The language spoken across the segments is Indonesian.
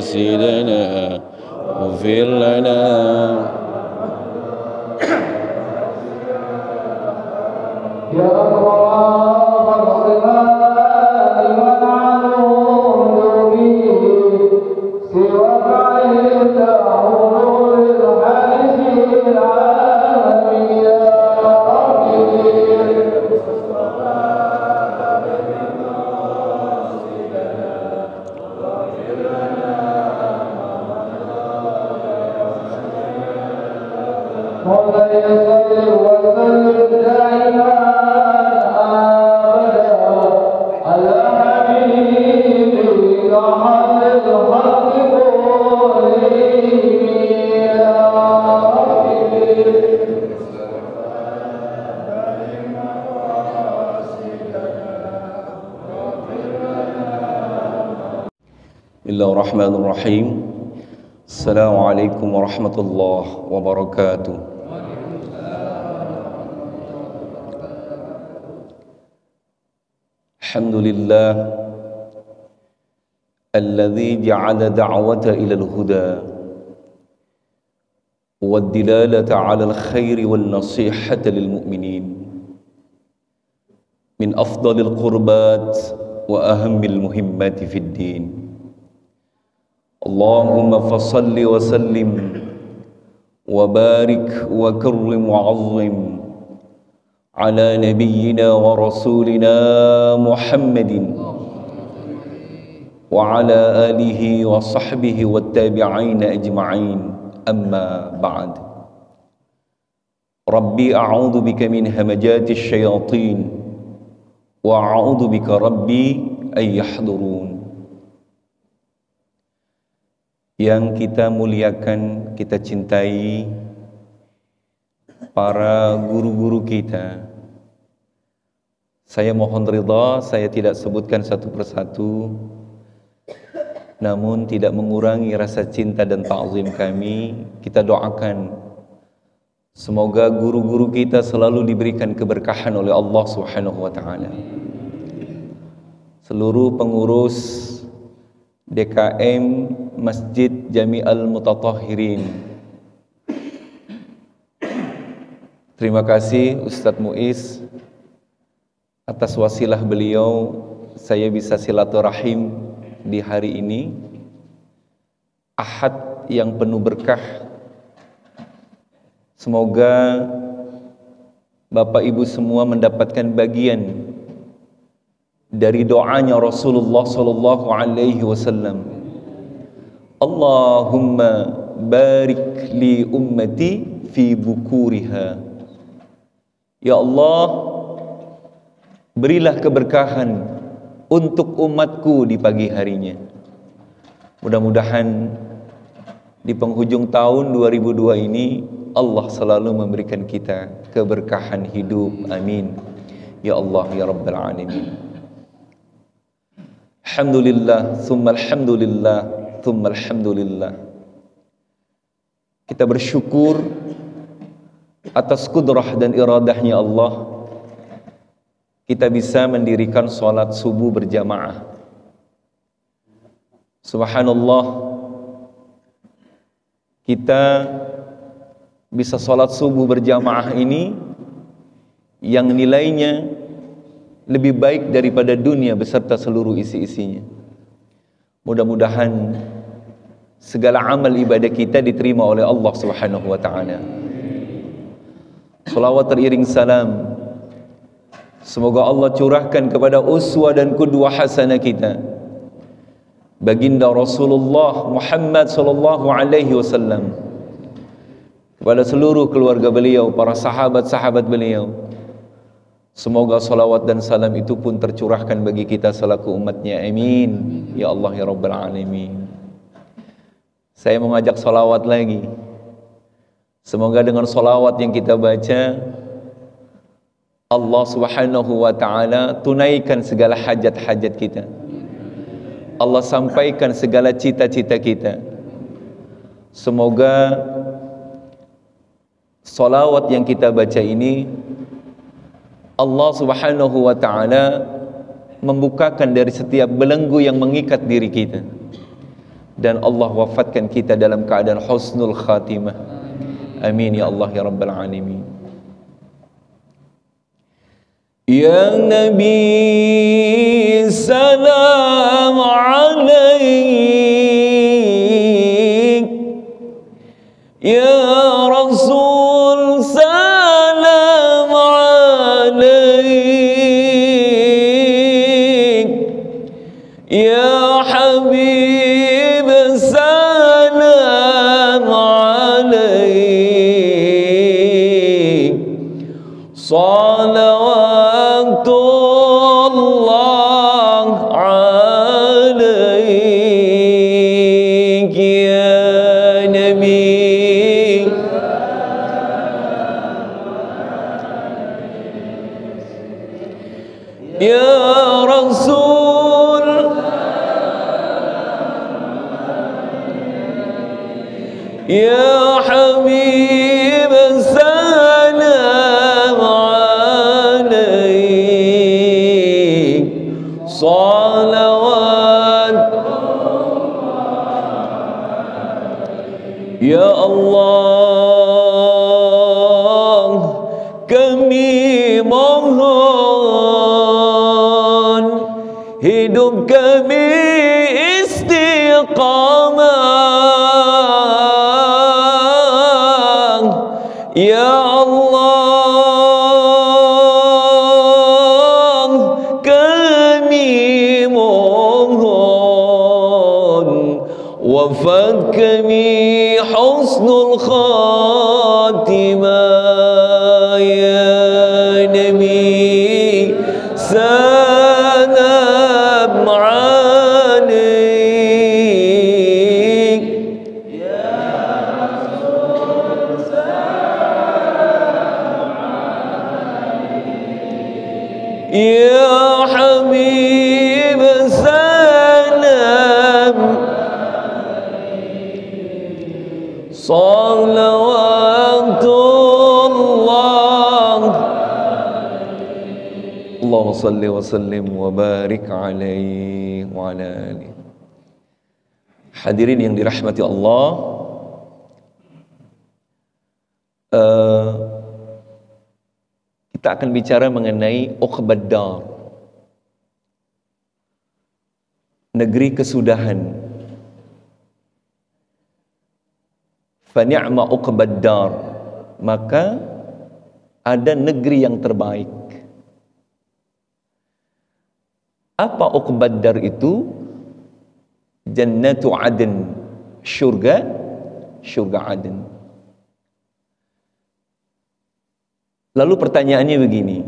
مقاصدنا واغفر لنا يا الله الصفات والعلوم سواك عليك حضور الحديث العالم يا ربي مولاي صل وسلم دائما ابدا على حبيبك محمد الخلق كلهم يا ربي بسم الله الرحمن الرحيم. السلام عليكم ورحمة الله وبركاته. الحمد لله الذي جعل دعوة إلى الهدى والدلالة على الخير والنصيحة للمؤمنين من أفضل القربات وأهم المهمات في الدين. اللهم فصل وسلم وبارك وكرم وعظم على نبينا ورسولنا محمد وعلى آله وصحبه والتابعين أجمعين. أما بعد. ربي أعوذ بك من همجات الشياطين وأعوذ بك ربي أن يحضرون. Yang kita muliakan, kita cintai para guru-guru kita. Saya mohon ridha, saya tidak sebutkan satu persatu, namun tidak mengurangi rasa cinta dan ta'zim kami. Kita doakan semoga guru-guru kita selalu diberikan keberkahan oleh Allah Subhanahu wa taala. Seluruh pengurus DKM Masjid Jami'al Mutatahhirin, terima kasih Ustadz Muiz, atas wasilah beliau saya bisa silaturahim di hari ini, Ahad yang penuh berkah. Semoga Bapak Ibu semua mendapatkan bagian dari doanya Rasulullah sallallahu alaihi wasallam. Allahumma barik li ummati fi bukuriha. Ya Allah, berilah keberkahan untuk umatku di pagi harinya. Mudah-mudahan di penghujung tahun 2002 ini Allah selalu memberikan kita keberkahan hidup. Amin. Ya Allah ya Rabbal Alamin. Alhamdulillah, thumma alhamdulillah, thumma alhamdulillah. Kita bersyukur atas kudrah dan iradahnya Allah, kita bisa mendirikan sholat subuh berjamaah. Subhanallah, kita bisa sholat subuh berjamaah ini yang nilainya lebih baik daripada dunia beserta seluruh isi-isinya. Mudah-mudahan segala amal ibadah kita diterima oleh Allah Subhanahu wa taala. Salawat teriring salam semoga Allah curahkan kepada uswah dan qudwah hasanah kita, baginda Rasulullah Muhammad sallallahu alaihi wasallam, kepada seluruh keluarga beliau, para sahabat-sahabat beliau. Semoga salawat dan salam itu pun tercurahkan bagi kita selaku umatnya. Amin. Ya Allah ya Rabbal Alamin. Saya mengajak salawat lagi. Semoga dengan salawat yang kita baca, Allah Subhanahu wa ta'ala tunaikan segala hajat-hajat kita. Allah sampaikan segala cita-cita kita. Semoga salawat yang kita baca ini Allah Subhanahu wa ta'ala membukakan dari setiap belenggu yang mengikat diri kita, dan Allah wafatkan kita dalam keadaan husnul khatimah. Amin ya Allah ya rabbal alamin. Ya Nabi salam alaik, ya Rasul salam alaik, ya Habib salam alaik, salawatullah alaik ya Nabi. Ya Rasul ya Habib salam alaik, salawat ya Allah, kami mohon hidup kami istiqamah ya Allah, kami mohon wafat kami husnul khatimah ya Nabi salam alaik, ya Habib salam, salawatullah, Allahumma salli wa sallim wa barik alaihi wa ala alihi. Hadirin yang dirahmati Allah, kita akan bicara mengenai Uqbad Dar, negeri kesudahan. Fa ni'ma Uqbad Dar, maka ada negeri yang terbaik. Apa Uqbad Dar itu? Jannatu Aden, syurga Aden. Lalu pertanyaannya begini,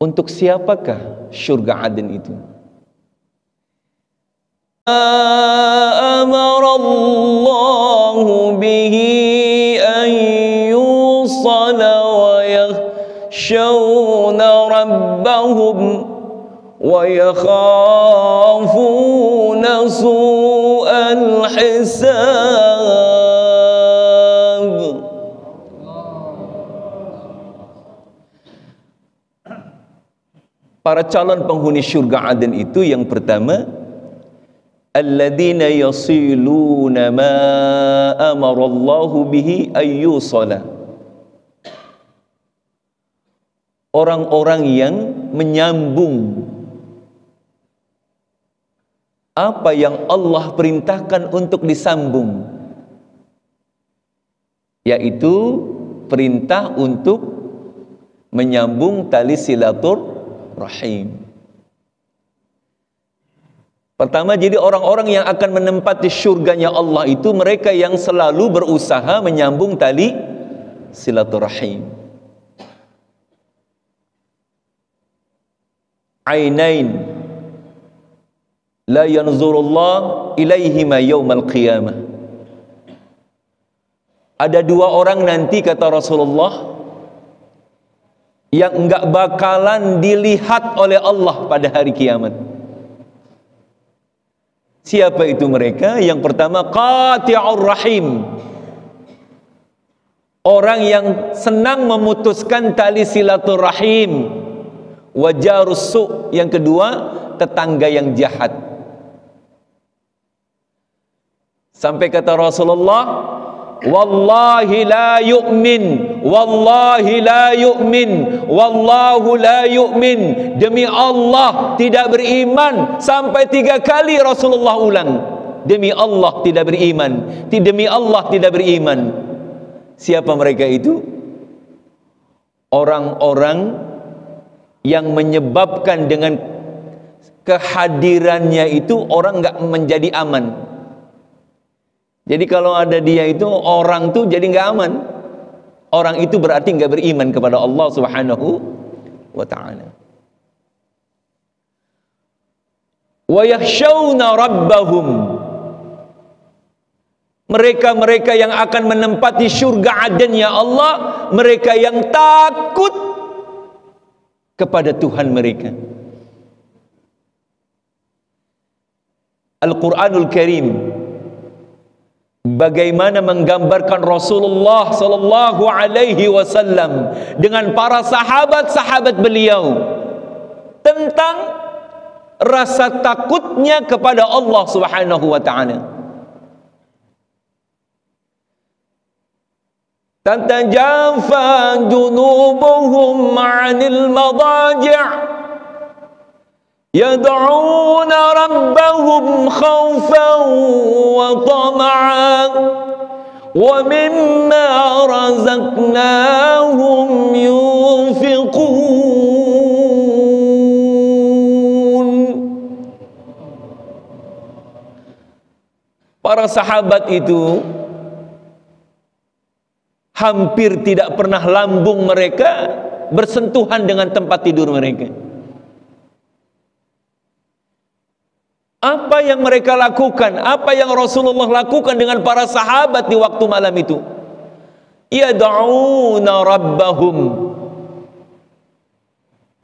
untuk siapakah syurga Aden itu? Amarallahu bihi an yusala wa yakhshawna rabbahum wa yakhafuna su'al hisab. Para calon penghuni syurga Aden itu, yang pertama, alladzina yasiluna ma amarallahu bihi ayyusala, orang-orang yang menyambung apa yang Allah perintahkan untuk disambung, yaitu perintah untuk menyambung tali silaturahim. Pertama, jadi orang-orang yang akan menempati syurganya Allah itu mereka yang selalu berusaha menyambung tali silaturahim. Ainain la yanzurullah ilaihima yaumal qiyamah. Ada dua orang nanti, kata Rasulullah, yang enggak bakalan dilihat oleh Allah pada hari kiamat. Siapa itu mereka? Yang pertama, qati'ur rahim, orang yang senang memutuskan tali silaturahim. Wajarus su', yang kedua, tetangga yang jahat. Sampai kata Rasulullah, wallahi la yu'min, wallahi la yu'min, wallahu la yu'min, demi Allah tidak beriman. Sampai 3 kali Rasulullah ulang, demi Allah tidak beriman, demi Allah tidak beriman. Siapa mereka itu? Orang-orang yang menyebabkan dengan kehadirannya itu orang enggak menjadi aman. Jadi kalau ada dia itu, orang tuh jadi nggak aman. Orang itu berarti nggak beriman kepada Allah Subhanahu wa ta'ala. Wa yakhshawna rabbahum, mereka-mereka yang akan menempati surga Aden ya Allah, mereka yang takut kepada Tuhan mereka. Al-Quranul Karim bagaimana menggambarkan Rasulullah sallallahu alaihi wasallam dengan para sahabat-sahabat beliau tentang rasa takutnya kepada Allah Subhanahu wa ta'ala. Tatajafa junubuhum 'anil madaji' يدعون ربهم خوفا وطمعا ومما رزقناهم ينفقون. Para sahabat itu hampir tidak pernah lambung mereka bersentuhan dengan tempat tidur mereka. Apa yang mereka lakukan? Apa yang Rasulullah lakukan dengan para sahabat di waktu malam itu? Yad'una rabbahum,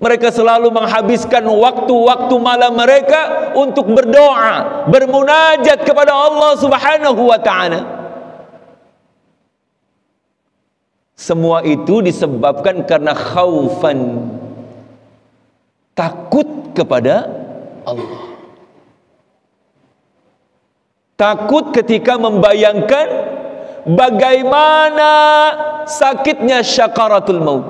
mereka selalu menghabiskan waktu-waktu malam mereka untuk berdoa, bermunajat kepada Allah Subhanahu wa ta'ala. Semua itu disebabkan karena khaufan, takut kepada Allah. Takut ketika membayangkan bagaimana sakitnya syakaratul maut.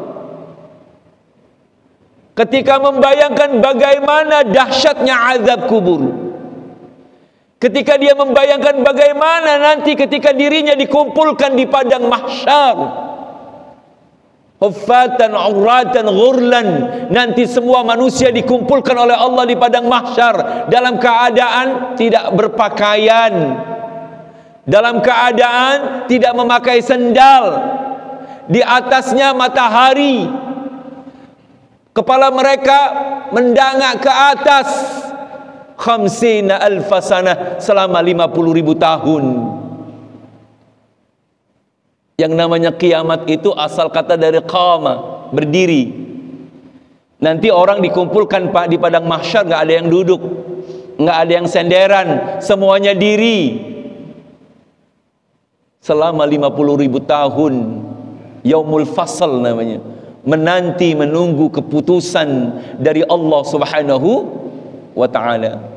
Ketika membayangkan bagaimana dahsyatnya azab kubur. Ketika dia membayangkan bagaimana nanti ketika dirinya dikumpulkan di padang mahsyar. Huffatan, uratan, ghurlan. Nanti semua manusia dikumpulkan oleh Allah di padang mahsyar dalam keadaan tidak berpakaian, dalam keadaan tidak memakai sendal, di atasnya matahari, kepala mereka mendangak ke atas, 50 alfa sanah, selama 50.000 tahun. Yang namanya kiamat itu asal kata dari qama, berdiri. Nanti orang dikumpulkan di padang mahsyar, nggak ada yang duduk, nggak ada yang senderan, semuanya diri selama 50.000 tahun. Yaumul fasal namanya, menanti menunggu keputusan dari Allah Subhanahu wa ta'ala.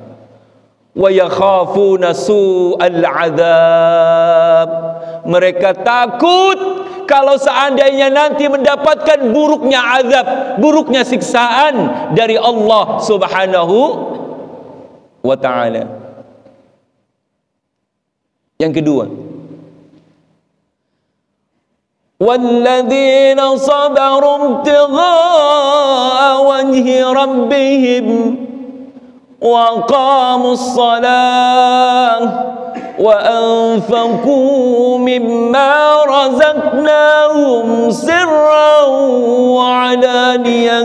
Wa yakhafuna su'al adzab, mereka takut kalau seandainya nanti mendapatkan buruknya azab, buruknya siksaan dari Allah Subhanahu wa ta'ala. Yang kedua, walladzina sabaru ibtigha'a wajhi rabbihim وَأَقَامُوا الصَّلَاةَ وَأَنفَقُوا مِمَّا رَزَقْنَاهُمْ سِرًّا وَعَلَانِيَةً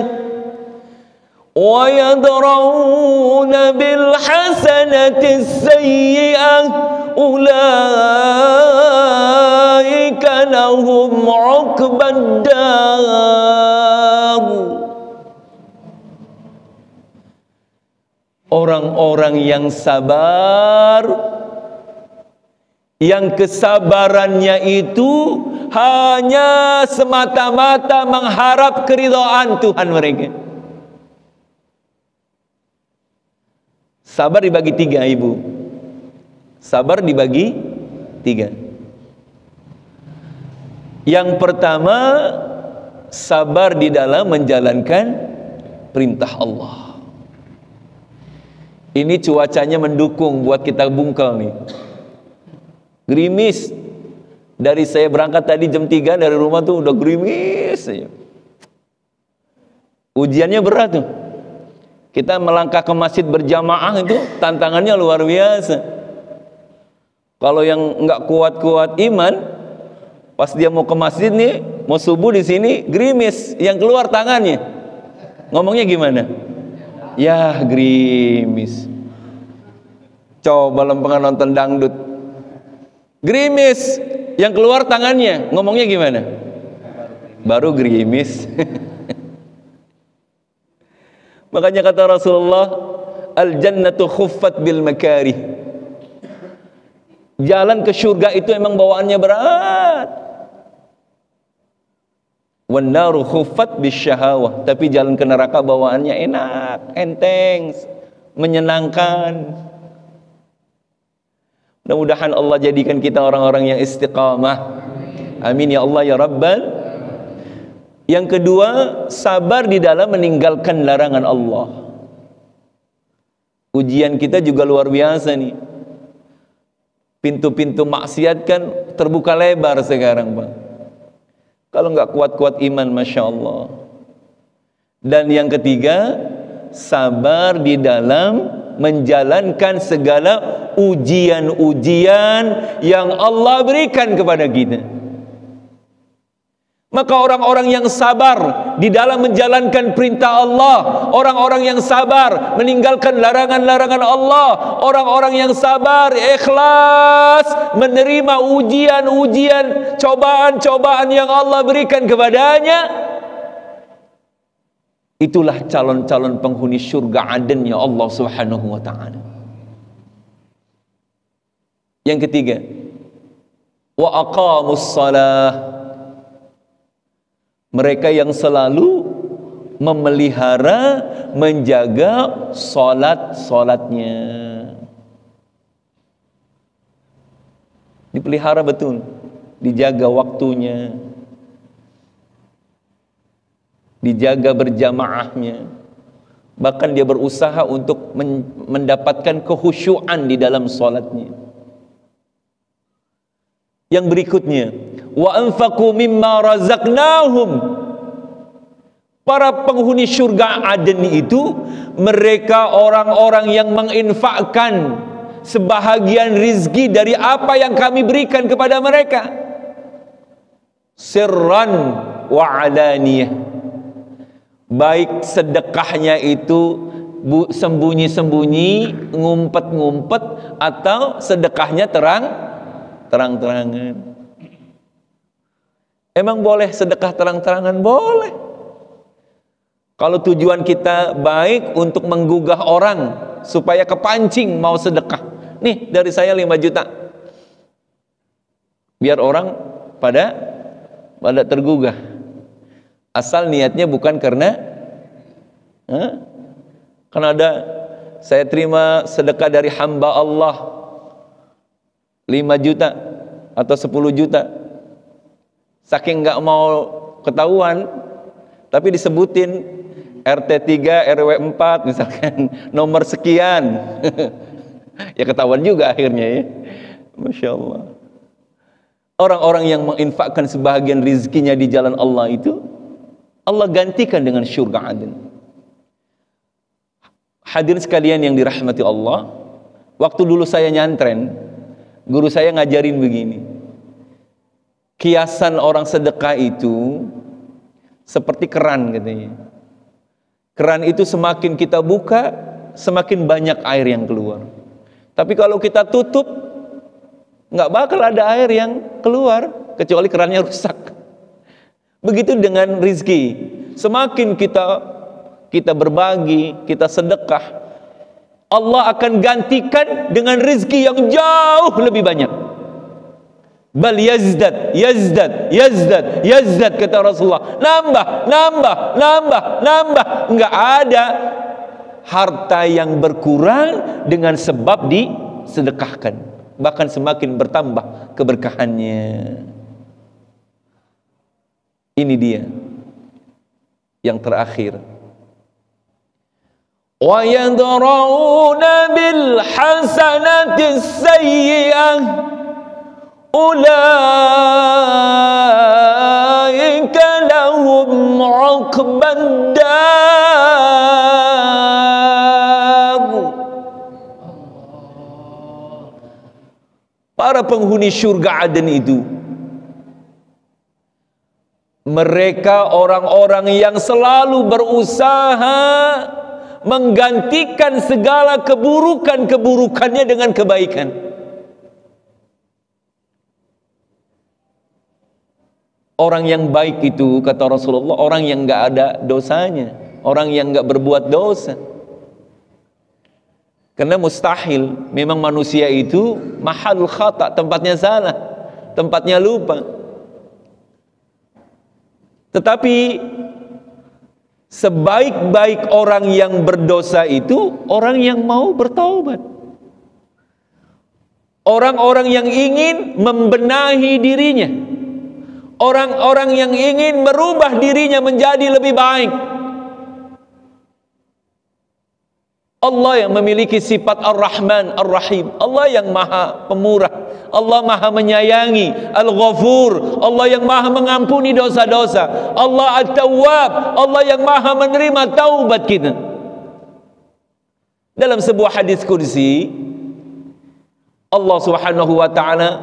وَيَدْرَؤُونَ بِالْحَسَنَةِ السَّيِّئَةَ أُولَئِكَ لَهُمْ عُقْبَى الدَّارِ. Orang-orang yang sabar, yang kesabarannya itu hanya semata-mata mengharap keridhaan Tuhan mereka. Sabar dibagi 3, Ibu. Sabar dibagi Tiga. Yang pertama, sabar di dalam menjalankan perintah Allah. Ini cuacanya mendukung buat kita bungkel nih. Gerimis. Dari saya berangkat tadi jam 3 dari rumah tuh udah gerimis aja. Ujiannya berat tuh. Kita melangkah ke masjid berjamaah itu tantangannya luar biasa. Kalau yang nggak kuat-kuat iman, pas dia mau ke masjid nih, mau subuh di sini gerimis, yang keluar tangannya. Ngomongnya gimana? Ya gerimis. Coba lempengan nonton dangdut. Gerimis, yang keluar tangannya. Ngomongnya gimana? Baru gerimis. Makanya kata Rasulullah, al-jannatu khuffat bil makarih. Jalan ke surga itu emang bawaannya berat. Wan naru khuffat bis syahawah. Tapi jalan ke neraka bawaannya enak, enteng, menyenangkan. Mudah-mudahan Allah jadikan kita orang-orang yang istiqamah. Amin ya Allah ya Rabbal. Yang kedua, sabar di dalam meninggalkan larangan Allah. Ujian kita juga luar biasa nih. Pintu-pintu maksiat kan terbuka lebar sekarang, Bang. Kalau nggak kuat-kuat iman, Masya Allah. Dan yang ketiga, sabar di dalam menjalankan segala ujian-ujian yang Allah berikan kepada kita. Maka orang-orang yang sabar di dalam menjalankan perintah Allah, orang-orang yang sabar meninggalkan larangan-larangan Allah, orang-orang yang sabar ikhlas menerima ujian-ujian, cobaan-cobaan yang Allah berikan kepadanya, itulah calon-calon penghuni surga Aden ya Allah Subhanahu wa ta'ala. Yang ketiga, wa aqamus salah. Mereka yang selalu memelihara, menjaga solatnya. Dipelihara betul, dijaga waktunya, dijaga berjamaahnya. Bahkan dia berusaha untuk mendapatkan kehusyuan di dalam solatnya. Yang berikutnya, wa anfaqu mimma razaqnahum. Para penghuni surga Aden itu mereka orang-orang yang menginfakkan sebahagian rizki dari apa yang kami berikan kepada mereka, sirran wa alaniyah. Baik sedekahnya itu sembunyi-sembunyi, ngumpet-ngumpet, atau sedekahnya terang-terangan. Emang boleh sedekah terang-terangan? Boleh. Kalau tujuan kita baik untuk menggugah orang supaya kepancing mau sedekah. Nih dari saya 5 juta. Biar orang pada tergugah. Asal niatnya bukan karena ada saya terima sedekah dari hamba Allah 5 juta atau 10 juta. Saking nggak mau ketahuan, tapi disebutin RT 3, RW 4 misalkan, nomor sekian. Ya ketahuan juga akhirnya ya. Masya Allah. Orang-orang yang menginfakkan sebahagian rizkinya di jalan Allah itu, Allah gantikan dengan syurga Aden. Hadirin sekalian yang dirahmati Allah, waktu dulu saya nyantren, guru saya ngajarin begini. Kiasan orang sedekah itu seperti keran katanya. Keran itu semakin kita buka, semakin banyak air yang keluar. Tapi kalau kita tutup, nggak bakal ada air yang keluar, kecuali kerannya rusak. Begitu dengan rizki. Semakin kita berbagi, kita sedekah, Allah akan gantikan dengan rizki yang jauh lebih banyak. Bal yazdad kata Rasulullah. Nambah. Enggak ada harta yang berkurang dengan sebab disedekahkan. bahkan semakin bertambah keberkahannya. Ini dia yang terakhir. Wa yadra'una bil hasanati sayyi'ah ulaika lahum 'uqbad dar. Para penghuni syurga Aden itu, mereka orang-orang yang selalu berusaha menggantikan segala keburukan-keburukannya dengan kebaikan. Orang yang baik itu, kata Rasulullah, orang yang gak ada dosanya, orang yang gak berbuat dosa. Karena mustahil, memang manusia itu mahal khata, tempatnya salah, tempatnya lupa. Tetapi sebaik-baik orang yang berdosa itu orang yang mau bertaubat. Orang-orang yang ingin membenahi dirinya, orang-orang yang ingin merubah dirinya menjadi lebih baik. Allah yang memiliki sifat Ar-Rahman Ar-Rahim, Allah yang maha pemurah, Allah maha menyayangi, Al-Ghafur, Allah yang maha mengampuni dosa-dosa, Allah At-Tawwab, Allah yang maha menerima taubat kita. Dalam sebuah hadis kursi, Allah Subhanahu wa ta'ala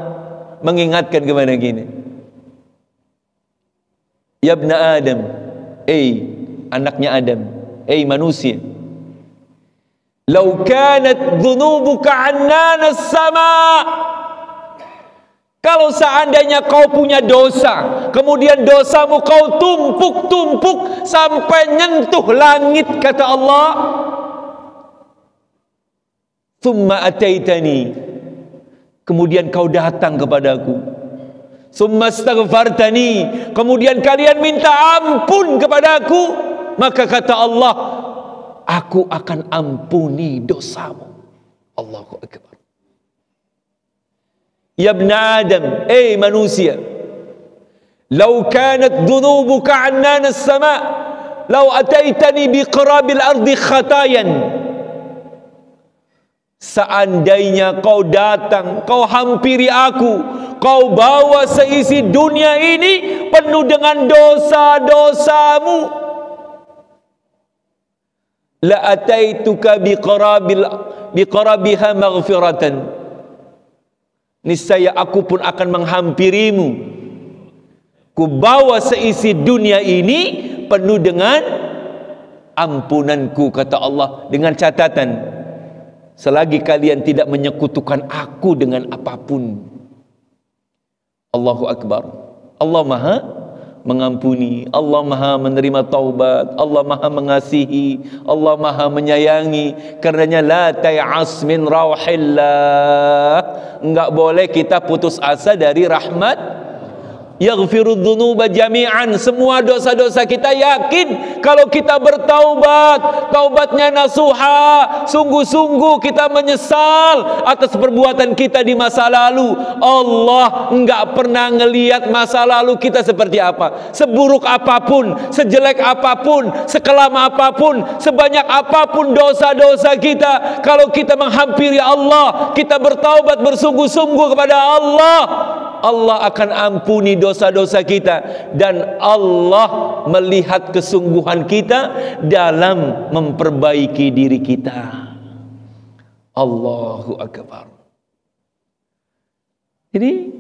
mengingatkan kepada gini, ya ibna Adam, anaknya Adam, manusia, lau kanat dhunubuka annana as-sama', kalau seandainya kau punya dosa, kemudian dosamu kau tumpuk-tumpuk sampai nyentuh langit, kata Allah, thumma ataitani, kemudian kau datang kepadaku, thumma astaghfartani, kemudian kalian minta ampun kepadaku, maka kata Allah, aku akan ampuni dosamu. Allahu Akbar. Ya ibn Adam, manusia, lau kanat dhunubuka annana as-sama', lau ataitani biqarabil ardi khatayan, seandainya kau datang, kau hampiri aku, kau bawa seisi dunia ini penuh dengan dosa-dosamu, la ataituka biqarabiha maghfiratan, niscaya aku pun akan menghampirimu, ku bawa seisi dunia ini penuh dengan ampunanku, kata Allah, dengan catatan, selagi kalian tidak menyekutukan aku dengan apapun. Allahu Akbar. Allah maha mengampuni, Allah maha menerima taubat, Allah maha mengasihi, Allah maha menyayangi. Karenanya la tay'as min rauhillah, enggak boleh kita putus asa dari rahmat. Yaghfirudz dzunuba jami'an, semua dosa-dosa kita, yakin kalau kita bertaubat, taubatnya nasuha, sungguh-sungguh kita menyesal atas perbuatan kita di masa lalu. Allah enggak pernah ngelihat masa lalu kita seperti apa, seburuk apapun, sejelek apapun, sekelam apapun, sebanyak apapun dosa-dosa kita, kalau kita menghampiri Allah, kita bertaubat bersungguh-sungguh kepada Allah, Allah akan ampuni dosa-dosa kita, dan Allah melihat kesungguhan kita dalam memperbaiki diri kita. Allahu Akbar. Jadi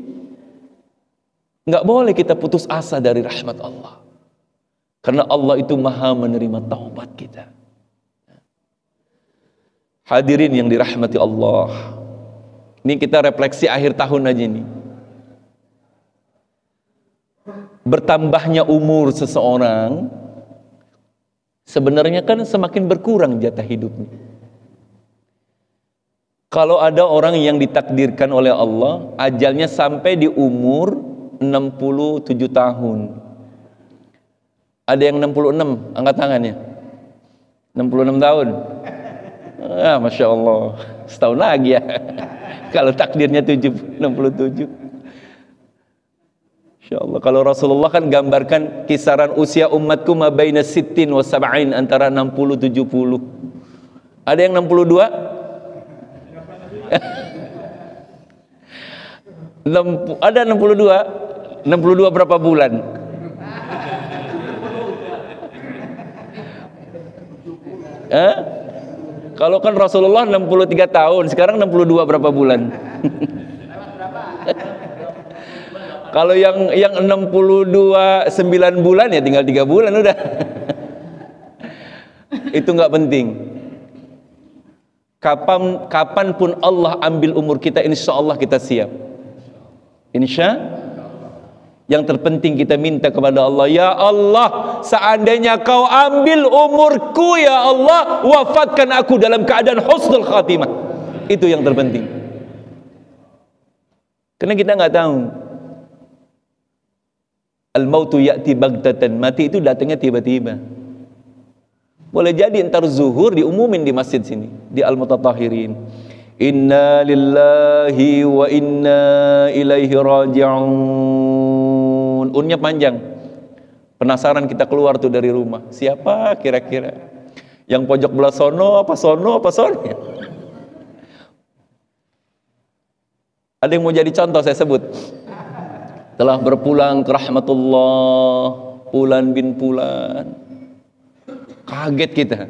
nggak boleh kita putus asa dari rahmat Allah, karena Allah itu maha menerima taubat kita. Hadirin yang dirahmati Allah, ini kita refleksi akhir tahun aja nih. Bertambahnya umur seseorang sebenarnya kan semakin berkurang jatah hidupnya. Kalau ada orang yang ditakdirkan oleh Allah ajalnya sampai di umur 67 tahun. Ada yang 66, angkat tangannya. 66 tahun. Masya Allah, setahun lagi ya. Kalau takdirnya 67. Insyaallah. Kalau Rasulullah kan gambarkan kisaran usia umatku ma baina sittin wa sab'in, antara 60 70. Ada yang 62? Ada 62? 62 berapa bulan? Kalau kan Rasulullah 63 tahun, sekarang 62 berapa bulan? Kalau yang 62 9 bulan ya tinggal 3 bulan udah. Itu nggak penting. Kapanpun Allah ambil umur kita, insya Allah kita siap. Yang terpenting kita minta kepada Allah, ya Allah, seandainya kau ambil umurku, ya Allah, wafatkan aku dalam keadaan husnul khatimah. Itu yang terpenting. Karena kita nggak tahu. Al-mautu ya'ti baghtatan, mati itu datangnya tiba-tiba. Boleh jadi entar zuhur diumumin di masjid sini, di Al-Mutatahhirin. Inna lillahi wa inna ilaihi raji'un. Unnya panjang. Penasaran kita keluar tuh dari rumah. Siapa kira-kira? Yang pojok belah sono apa sono apa sono? Ada yang mau jadi contoh saya sebut. Telah berpulang ke rahmatullah Fulan bin Fulan. Kaget kita.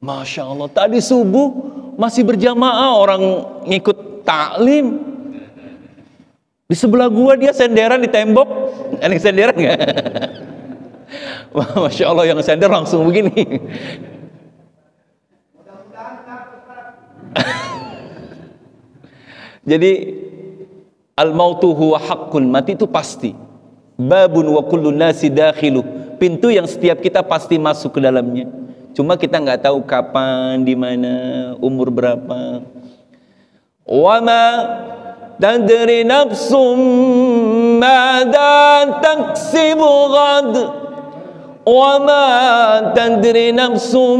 Masya Allah, tadi subuh masih berjamaah orang ngikut taklim. Di sebelah gua dia senderan di tembok. Ada yang senderan nggak? Masya Allah, yang sender langsung begini. Jadi al-mautu huwa haqqun, mati itu pasti. Babun wa kullu nasi dakhilu, pintu yang setiap kita pasti masuk ke dalamnya. Cuma kita nggak tahu kapan, di mana, umur berapa. Wa ma tadri nafsum madza taksibu ghad, wa ma tadri nafsum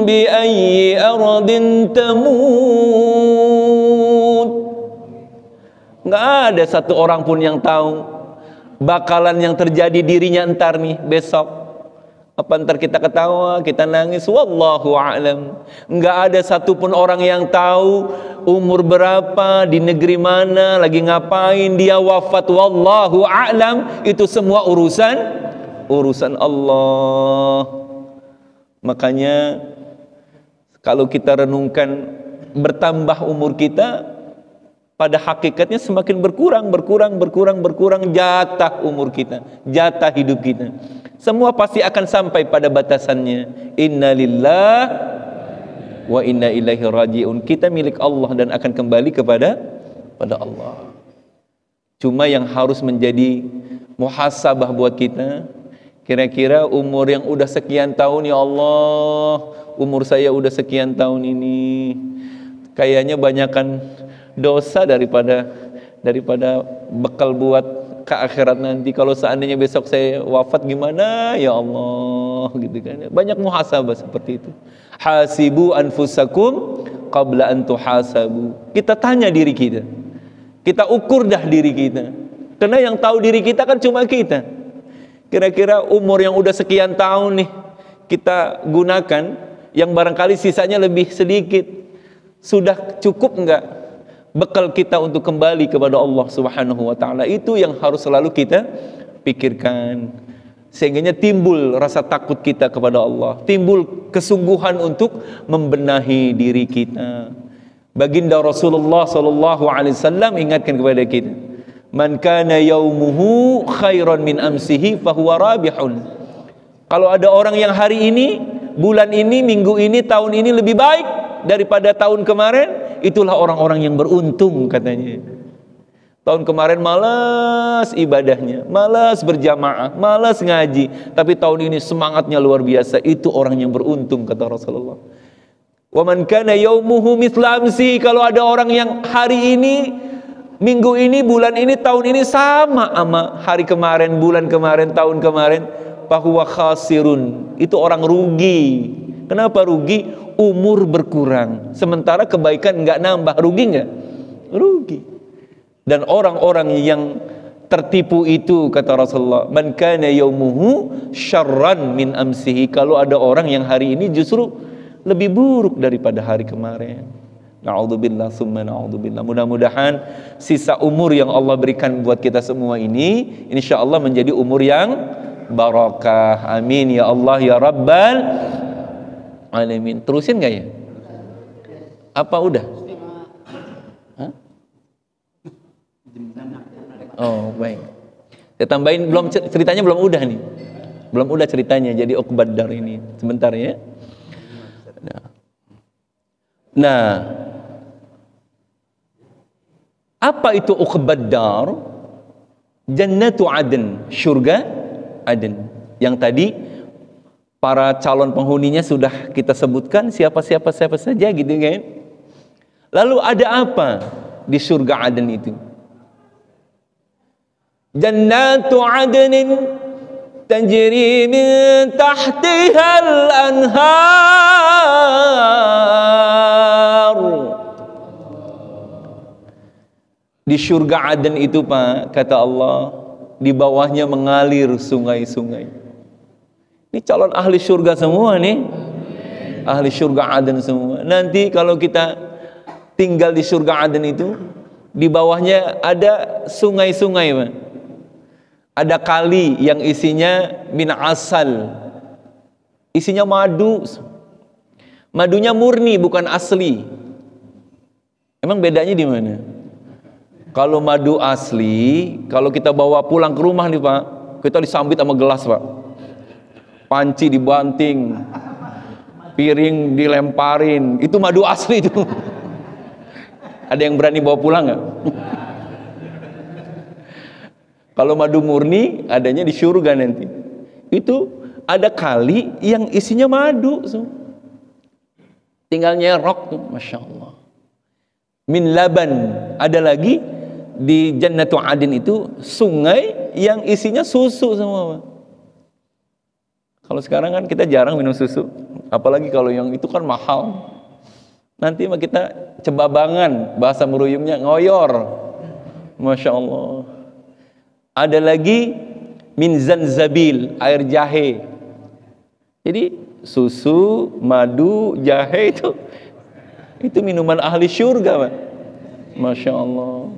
bi ayyi ardin tamut. Nggak ada satu orang pun yang tahu bakalan yang terjadi dirinya entar nih besok. Apa ntar kita ketawa, kita nangis, wallahu a'lam. Nggak ada satupun orang yang tahu umur berapa, di negeri mana, lagi ngapain dia wafat, wallahu a'lam. Itu semua urusan Allah. Makanya kalau kita renungkan, bertambah umur kita, pada hakikatnya semakin berkurang jatah umur kita, jatah hidup kita. Semua pasti akan sampai pada batasannya. Innalillah wa inna ilaihi raji'un. Kita milik Allah dan akan kembali kepada Allah. Cuma yang harus menjadi muhasabah buat kita, kira-kira umur yang udah sekian tahun, ya Allah, umur saya udah sekian tahun ini, kayaknya banyakan dosa daripada bekal buat ke akhirat nanti. Kalau seandainya besok saya wafat gimana ya Allah, gitu kan. Banyak muhasabah seperti itu. Hasibu anfusakum qabla an tuhasabu. Kita tanya diri kita, kita ukur dah diri kita, karena yang tahu diri kita kan cuma kita. Kira-kira umur yang udah sekian tahun nih kita gunakan, yang barangkali sisanya lebih sedikit, sudah cukup enggak bekal kita untuk kembali kepada Allah Subhanahu wa taala? Itu yang harus selalu kita pikirkan. Sehingga timbul rasa takut kita kepada Allah, timbul kesungguhan untuk membenahi diri kita. Baginda Rasulullah sallallahu alaihi wasallam ingatkan kepada kita, man kana yaumuhu khairan min amsihi fahuwa rabihun. Kalau ada orang yang hari ini, bulan ini, minggu ini, tahun ini lebih baik daripada tahun kemarin, itulah orang-orang yang beruntung katanya. Tahun kemarin malas ibadahnya, malas berjamaah, malas ngaji, tapi tahun ini semangatnya luar biasa. Itu orang yang beruntung kata Rasulullah. Wa man kana yaumuhu mithla amsi, kalau ada orang yang hari ini, minggu ini, bulan ini, tahun ini sama hari kemarin, bulan kemarin, tahun kemarin, fahuwa khasirun, itu orang rugi. Kenapa rugi? Umur berkurang, sementara kebaikan nggak nambah. Rugi nggak? Rugi. Dan orang-orang yang tertipu itu, kata Rasulullah, man kana yaumuhu syarran min amsihi. Kalau ada orang yang hari ini justru lebih buruk daripada hari kemarin. Na'udzubillah summa na'udzubillah. Mudah-mudahan sisa umur yang Allah berikan buat kita semua ini insyaallah menjadi umur yang barakah. Amin ya Allah ya Rabbal alamin. Terusin gak ya? Apa udah? Hah? Oh baik. Saya tambahin, belum ceritanya belum udah nih. Belum udah ceritanya. Jadi Uqbad Dar ini. Sebentar ya. Nah, apa itu Uqbad Dar? Jannatu Aden, surga Aden. Yang tadi para calon penghuninya sudah kita sebutkan siapa saja gitu kan. Lalu ada apa di surga Aden itu? Jannatu Adnin tajri min tahtihal anhar. Di surga Aden itu Pak, kata Allah, di bawahnya mengalir sungai-sungai. Ini calon ahli surga semua nih. Ahli surga Aden semua. Nanti kalau kita tinggal di surga Aden itu, di bawahnya ada sungai-sungai Pak. Ada kali yang isinya min asal, isinya madu. Madunya murni bukan asli. Emang bedanya di mana? Kalau madu asli, kalau kita bawa pulang ke rumah nih Pak, kita disambit sama gelas Pak. Panci dibanting, piring dilemparin, itu madu asli itu. Ada yang berani bawa pulang nggak? Kalau madu murni adanya di surga nanti. Itu ada kali yang isinya madu. Tinggal nyerok tuh, Masya Allah. Min laban. Ada lagi di Jannatu Adin itu sungai yang isinya susu semua. Kalau sekarang kan kita jarang minum susu. Apalagi kalau yang itu kan mahal. Nanti kita cebabangan, bahasa meruyumnya ngoyor. Masya Allah. Ada lagi min zanzabil, air jahe. Jadi susu, madu, jahe itu minuman ahli syurga Pak. Masya Allah.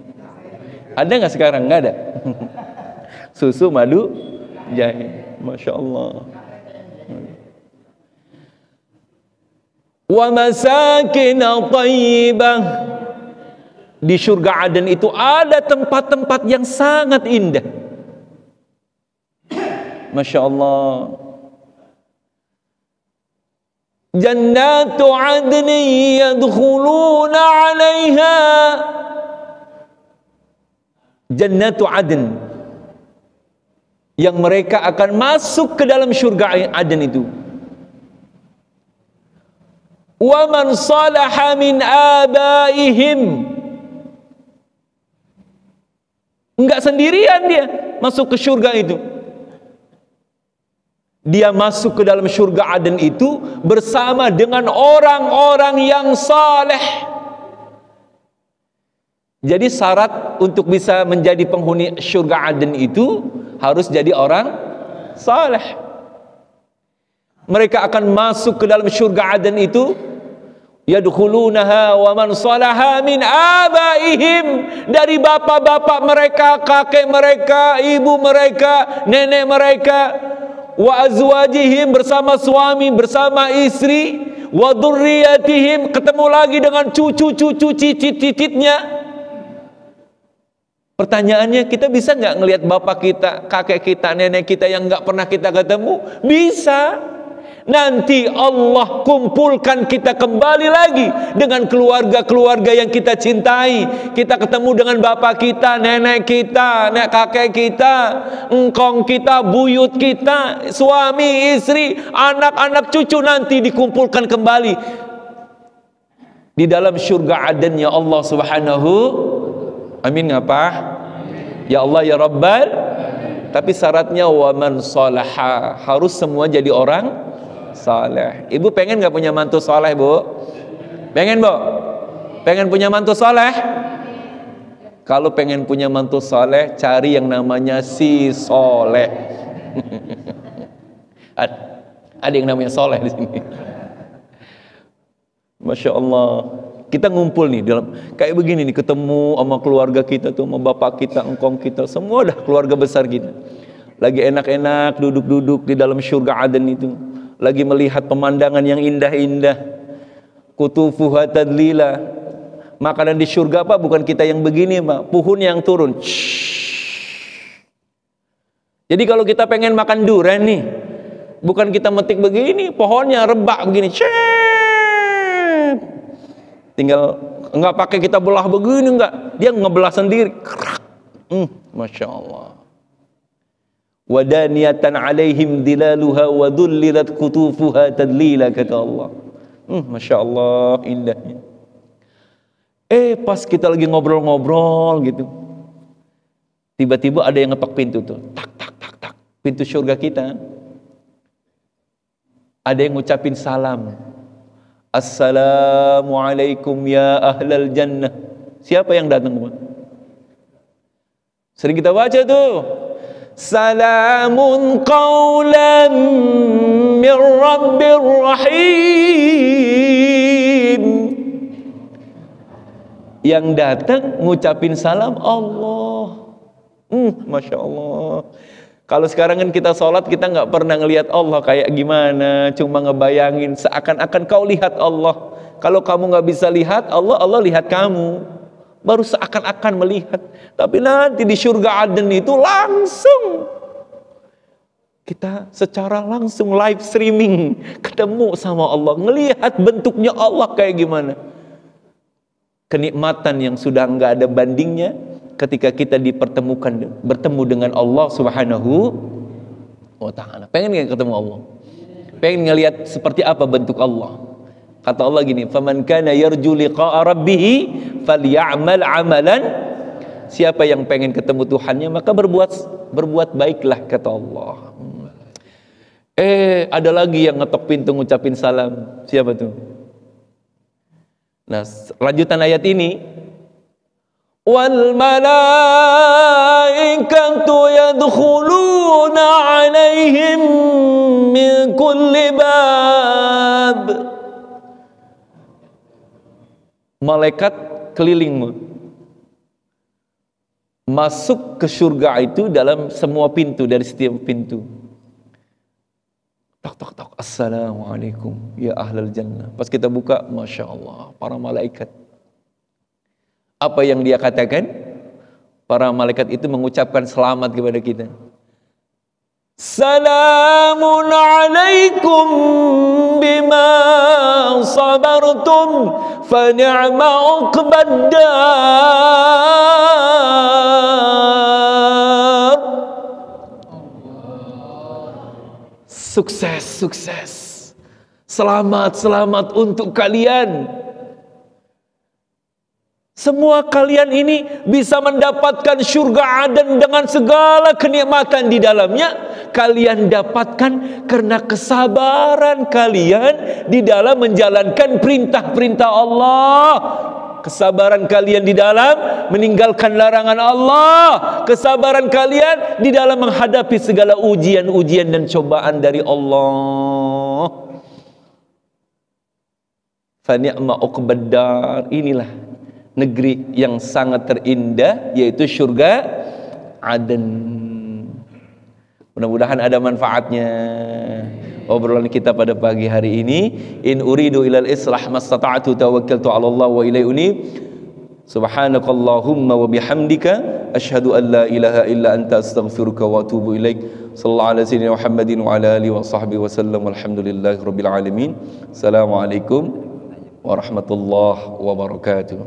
Ada nggak sekarang? Nggak ada. Susu, madu, jahe. Masya Allah. Wa masakin thayyibah. Di surga Aden itu ada tempat-tempat yang sangat indah. Masya Allah. Jannatu adni yadkhuluna 'alaiha. Jannatu Aden, yang mereka akan masuk ke dalam surga Aden itu. Wa man salaha min abaihim. Enggak sendirian dia masuk ke surga itu. Dia masuk ke dalam surga Aden itu bersama dengan orang-orang yang saleh. Jadi syarat untuk bisa menjadi penghuni surga Aden itu harus jadi orang saleh. Mereka akan masuk ke dalam surga Aden itu, yadkhulunaha wa man salaha min abaihim, dari bapak-bapak mereka, kakek mereka, ibu mereka, nenek mereka, wa azwajihim, bersama suami, bersama istri, wa dzurriyyatihim, ketemu lagi dengan cucu-cucu cicit-cicitnya. Pertanyaannya, kita bisa nggak ngelihat bapak kita, kakek kita, nenek kita yang nggak pernah kita ketemu? Bisa. Nanti Allah kumpulkan kita kembali lagi dengan keluarga-keluarga yang kita cintai. Kita ketemu dengan bapak kita, nenek kita, kakek kita, engkong kita, buyut kita, suami, istri, anak-anak cucu, nanti dikumpulkan kembali di dalam surga Aden ya Allah Subhanahu. Amin ngapa? Ya Allah ya Rabbal. Tapi syaratnya wa man salaha, harus semua jadi orang saleh. Ibu pengen nggak punya mantu saleh, Bu? Pengen, Bu? Pengen punya mantu saleh? Kalau pengen punya mantu saleh, cari yang namanya si soleh. Ada yang namanya soleh di sini. Masya Allah. Kita ngumpul nih dalam kayak begini nih, ketemu sama keluarga kita tuh, sama bapak kita, engkong kita, semua dah keluarga besar kita. Lagi enak-enak duduk-duduk di dalam surga Aden itu, lagi melihat pemandangan yang indah-indah. Kutufuha tadlila. Makanan di surga apa? Bukan kita yang begini, Pak. Puhun yang turun. Jadi kalau kita pengen makan durian nih, bukan kita metik begini, pohonnya rebak begini. Tinggal enggak pakai kita belah begini, enggak, dia ngebelah sendiri. Masya Allah. Wadaniyatan alaihim dilaluha wa dhullilat kutufuha tadlila, kata Allah. Masya Allah, indahnya. Pas kita lagi ngobrol-ngobrol gitu, tiba-tiba ada yang ngetok pintu tuh, tak tak tak tak, pintu surga kita. Ada yang ngucapin salam. Assalamualaikum ya ahlal jannah. Siapa yang datang? Sering kita baca tuh. Salamun qawlan min rabbir rahim. Yang datang ngucapin salam Allah. Masya Allah. Kalau sekarang kan kita sholat, kita nggak pernah ngelihat Allah kayak gimana, cuma ngebayangin seakan-akan kau lihat Allah. Kalau kamu nggak bisa lihat Allah, Allah lihat kamu. Baru seakan-akan melihat. Tapi nanti di surga Aden itu langsung kita secara langsung live streaming ketemu sama Allah, ngelihat bentuknya Allah kayak gimana. Kenikmatan yang sudah nggak ada bandingnya ketika kita dipertemukan, bertemu dengan Allah Subhanahu wa ta'ala. Pengen nggak ketemu Allah? Pengen ngelihat seperti apa bentuk Allah? Kata Allah gini, faman kana yarju liqa'a rabbih falyamal amalan. Siapa yang pengen ketemu Tuhannya, maka berbuat baiklah, kata Allah. Ada lagi yang ngetok pintu ngucapin salam. Siapa tuh? Nah, lanjutan ayat ini, wal malaikatu yadkhuluna alaihim min kulli bab. Malaikat kelilingmu masuk ke surga itu dalam semua pintu, dari setiap pintu. Tok tok tok, assalamualaikum ya ahlal jannah. Pas kita buka, masya Allah, para malaikat. Apa yang dia katakan? Para malaikat itu mengucapkan selamat kepada kita. Salamun alaikum bima sabartum fa ni'ma uqbad dar. Sukses, sukses. Selamat, selamat untuk kalian. Semua kalian ini bisa mendapatkan surga Aden dengan segala kenikmatan di dalamnya. Kalian dapatkan karena kesabaran kalian di dalam menjalankan perintah-perintah Allah. Kesabaran kalian di dalam meninggalkan larangan Allah. Kesabaran kalian di dalam menghadapi segala ujian-ujian dan cobaan dari Allah. Fa ni'ma uqbad dar. Inilah negeri yang sangat terindah, yaitu surga Aden. Mudah-mudahan ada manfaatnya obrolan kita pada pagi hari ini. In uridu ilal islah mastata'tu tawakkaltu 'ala Allah wa ilaihi unib. Subhanakallahumma wa bihamdika asyhadu an la ilaha illa anta astaghfiruka wa atubu ilaik. Sallallahu ala sayyidina Muhammadin wa ala alihi wa sahbihi wasallam. Walhamdulillahirabbil alamin. Assalamualaikum warahmatullahi wabarakatuh.